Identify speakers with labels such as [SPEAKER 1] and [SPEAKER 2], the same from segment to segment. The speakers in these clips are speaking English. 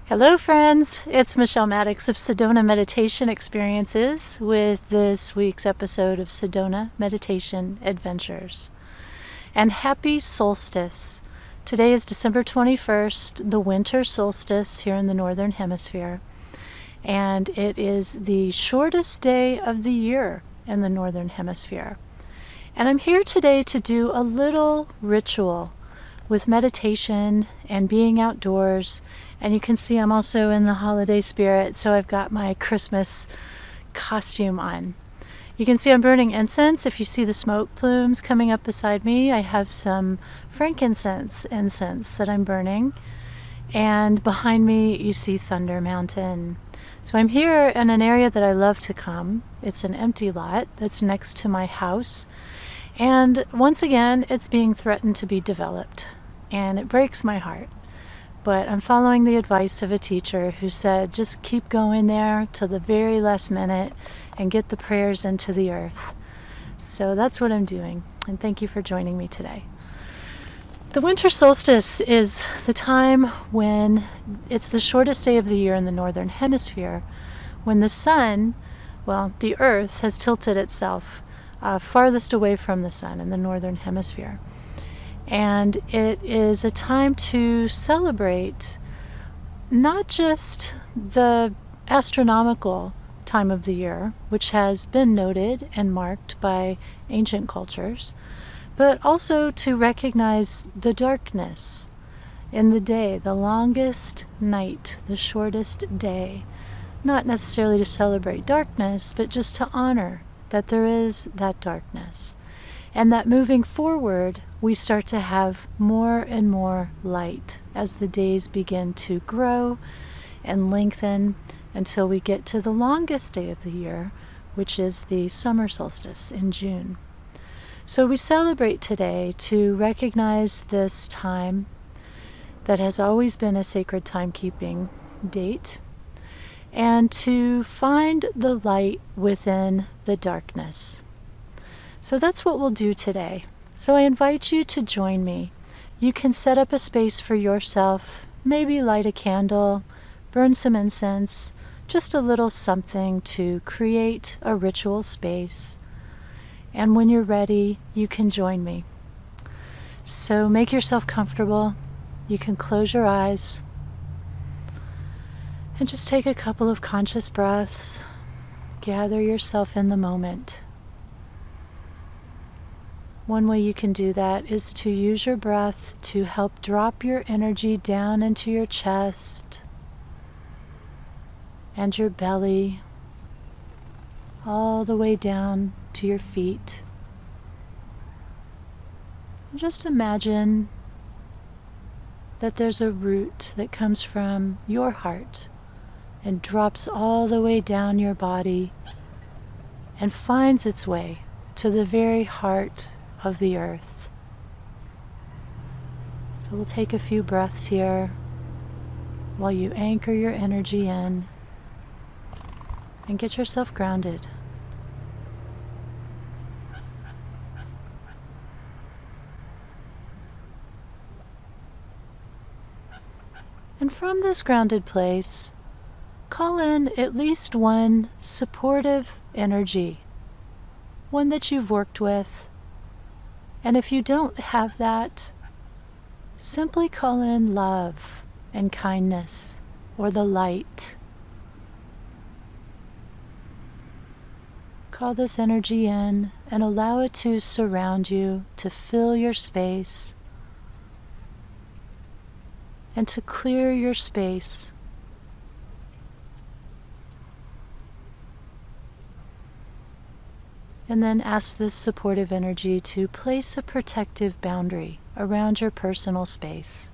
[SPEAKER 1] Hello friends, it's Michele Mattix of Sedona Meditation Experiences with this week's episode of Sedona Meditation Adventures. And happy solstice! Today is December 21st, the winter solstice here in the northern hemisphere. And it is the shortest day of the year in the northern hemisphere. And I'm here today to do a little ritual with meditation and being outdoors. And you can see I'm also in the holiday spirit, so I've got my Christmas costume on. You can see I'm burning incense. If you see the smoke plumes coming up beside me, I have some frankincense incense that I'm burning. And behind me you see Thunder Mountain. So I'm here in an area that I love to come. It's an empty lot that's next to my house. And once again, it's being threatened to be developed. And it breaks my heart. But I'm following the advice of a teacher who said, just keep going there till the very last minute and get the prayers into the earth. So that's what I'm doing. And thank you for joining me today. The winter solstice is the time when it's the shortest day of the year in the northern hemisphere, when the sun, the earth has tilted itself farthest away from the sun in the northern hemisphere. And it is a time to celebrate not just the astronomical time of the year, which has been noted and marked by ancient cultures, but also to recognize the darkness in the day, the longest night, the shortest day. Not necessarily to celebrate darkness, but just to honor that there is that darkness. And that moving forward, we start to have more and more light as the days begin to grow and lengthen until we get to the longest day of the year, which is the summer solstice in June. So we celebrate today to recognize this time that has always been a sacred timekeeping date, and to find the light within the darkness. So that's what we'll do today. So I invite you to join me. You can set up a space for yourself, maybe light a candle, burn some incense, just a little something to create a ritual space. And when you're ready, you can join me. So make yourself comfortable. You can close your eyes and just take a couple of conscious breaths. Gather yourself in the moment. One way you can do that is to use your breath to help drop your energy down into your chest and your belly, all the way down to your feet. And just imagine that there's a root that comes from your heart and drops all the way down your body and finds its way to the very heart of the earth. So we'll take a few breaths here while you anchor your energy in and get yourself grounded. And from this grounded place, call in at least one supportive energy, one that you've worked with. And if you don't have that, simply call in love and kindness or the light. Call this energy in and allow it to surround you, to fill your space, and to clear your space. And then ask this supportive energy to place a protective boundary around your personal space.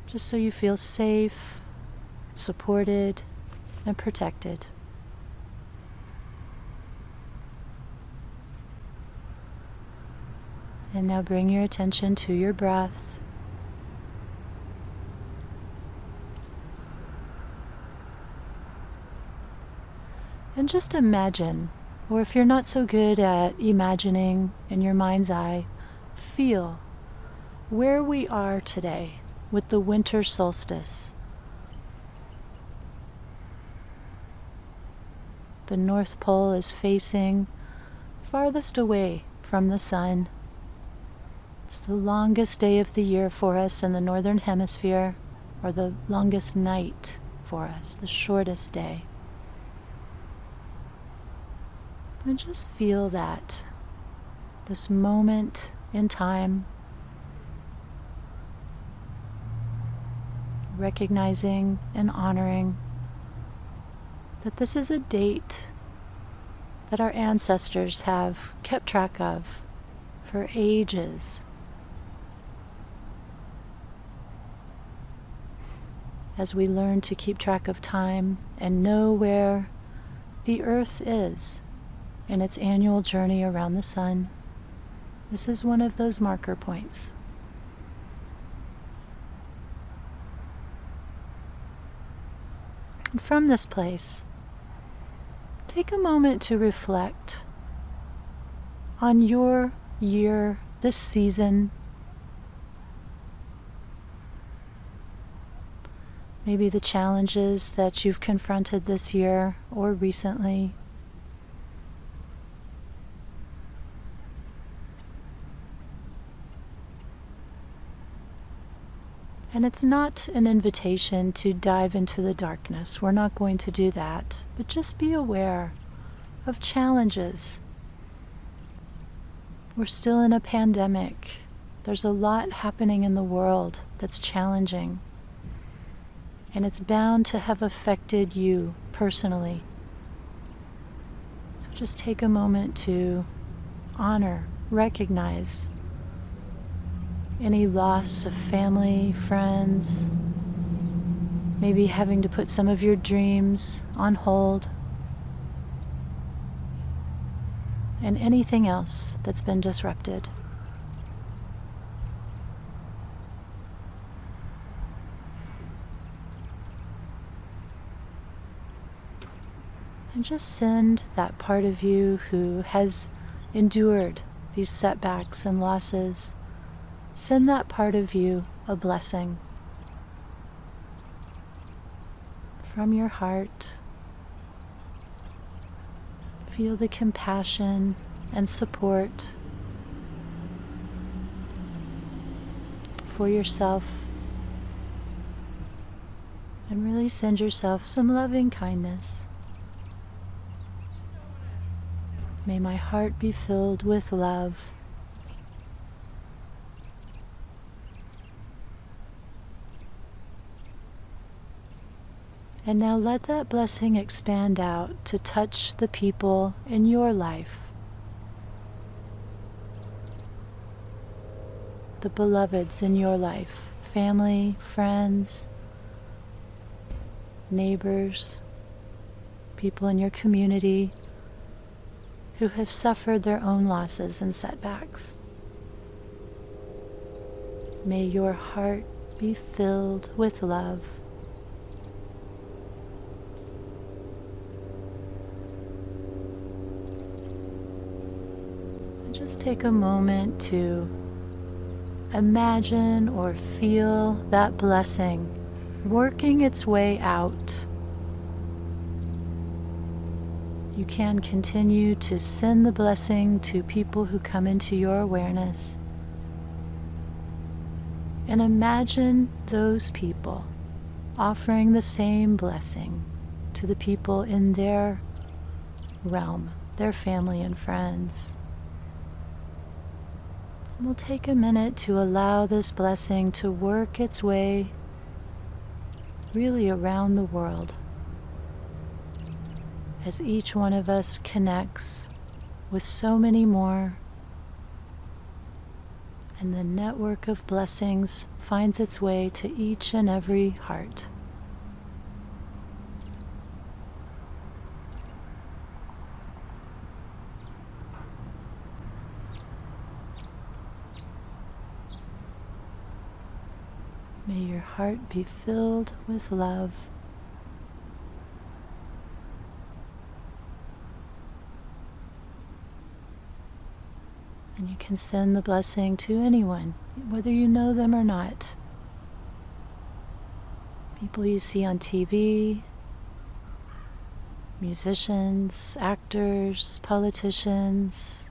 [SPEAKER 1] Just so you feel safe, supported, and protected. And now bring your attention to your breath. And just imagine, or if you're not so good at imagining in your mind's eye, feel where we are today with the winter solstice. The North Pole is facing farthest away from the sun. It's the longest day of the year for us in the northern hemisphere, or the longest night for us, the shortest day. And just feel that, this moment in time, recognizing and honoring that this is a date that our ancestors have kept track of for ages. As we learn to keep track of time and know where the Earth is in its annual journey around the sun, this is one of those marker points. And from this place, take a moment to reflect on your year, this season. Maybe the challenges that you've confronted this year or recently. And it's not an invitation to dive into the darkness. We're not going to do that. But just be aware of challenges. We're still in a pandemic. There's a lot happening in the world that's challenging. And it's bound to have affected you personally. So just take a moment to honor, recognize any loss of family, friends, maybe having to put some of your dreams on hold, and anything else that's been disrupted. And just send that part of you who has endured these setbacks and losses, send that part of you a blessing from your heart. Feel the compassion and support for yourself, and really send yourself some loving kindness. May my heart be filled with love. And now let that blessing expand out to touch the people in your life, the beloveds in your life, family, friends, neighbors, people in your community who have suffered their own losses and setbacks. May your heart be filled with love. And just take a moment to imagine or feel that blessing working its way out. You can continue to send the blessing to people who come into your awareness. And imagine those people offering the same blessing to the people in their realm, their family and friends. And we'll take a minute to allow this blessing to work its way really around the world, as each one of us connects with so many more, and the network of blessings finds its way to each and every heart. May your heart be filled with love. And you can send the blessing to anyone, whether you know them or not. People you see on TV, musicians, actors, politicians.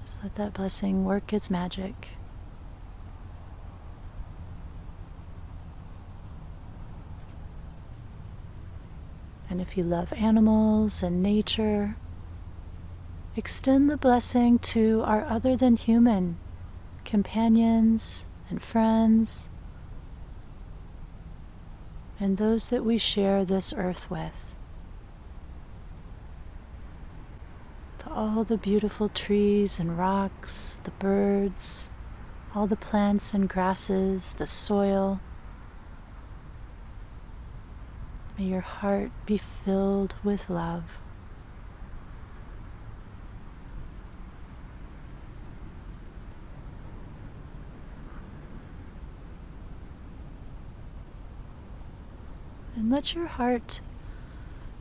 [SPEAKER 1] Just let that blessing work its magic. And if you love animals and nature, extend the blessing to our other than human companions and friends, and those that we share this earth with. To all the beautiful trees and rocks, the birds, all the plants and grasses, the soil. May your heart be filled with love. And let your heart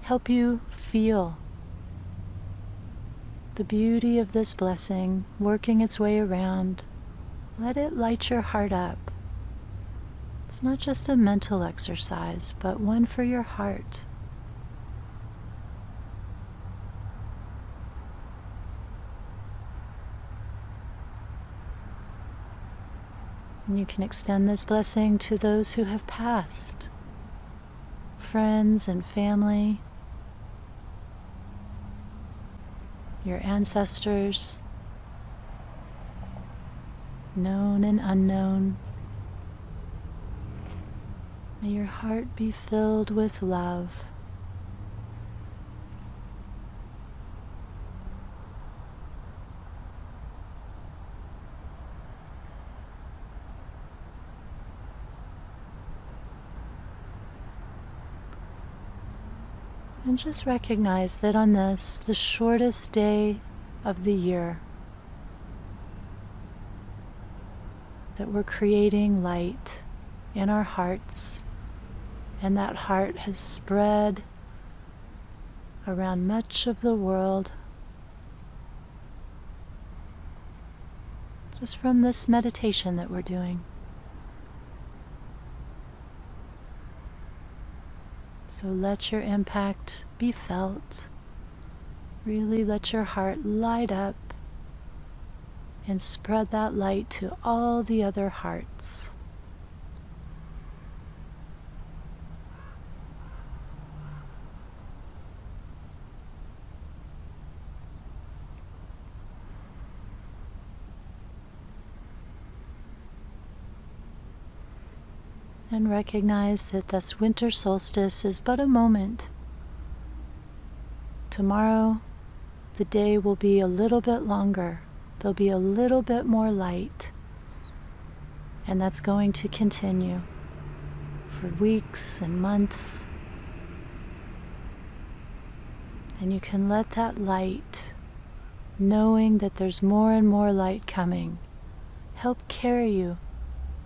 [SPEAKER 1] help you feel the beauty of this blessing working its way around. Let it light your heart up. It's not just a mental exercise, but one for your heart. And you can extend this blessing to those who have passed, friends and family, your ancestors, known and unknown. May your heart be filled with love. And just recognize that on this, the shortest day of the year, that we're creating light in our hearts, and that heart has spread around much of the world just from this meditation that we're doing. So let your impact be felt. Really let your heart light up and spread that light to all the other hearts. And recognize that this winter solstice is but a moment. Tomorrow, the day will be a little bit longer. There'll be a little bit more light. And that's going to continue for weeks and months. And you can let that light, knowing that there's more and more light coming, help carry you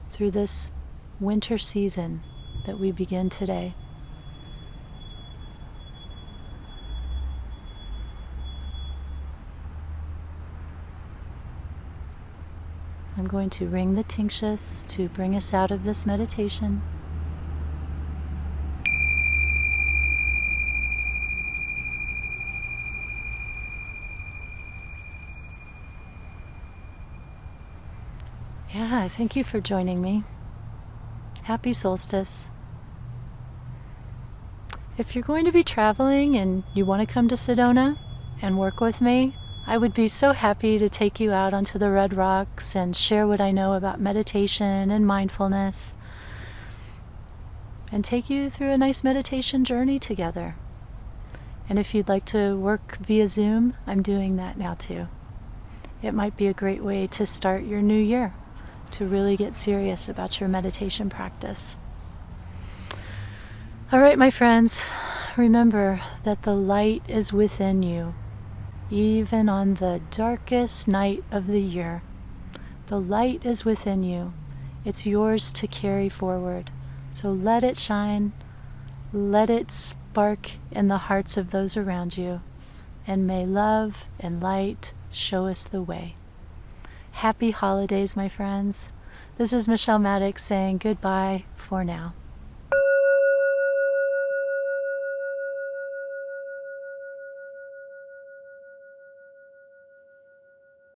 [SPEAKER 1] through this winter season that we begin today. I'm going to ring the tinctus to bring us out of this meditation. Yeah, thank you for joining me. Happy solstice. If you're going to be traveling and you want to come to Sedona and work with me, I would be so happy to take you out onto the red rocks and share what I know about meditation and mindfulness and take you through a nice meditation journey together. And if you'd like to work via Zoom, I'm doing that now too. It might be a great way to start your new year, to really get serious about your meditation practice. All right, my friends, remember that the light is within you, even on the darkest night of the year. The light is within you. It's yours to carry forward. So let it shine, let it spark in the hearts of those around you, and may love and light show us the way. Happy holidays, my friends. This is Michele Mattix saying goodbye for now.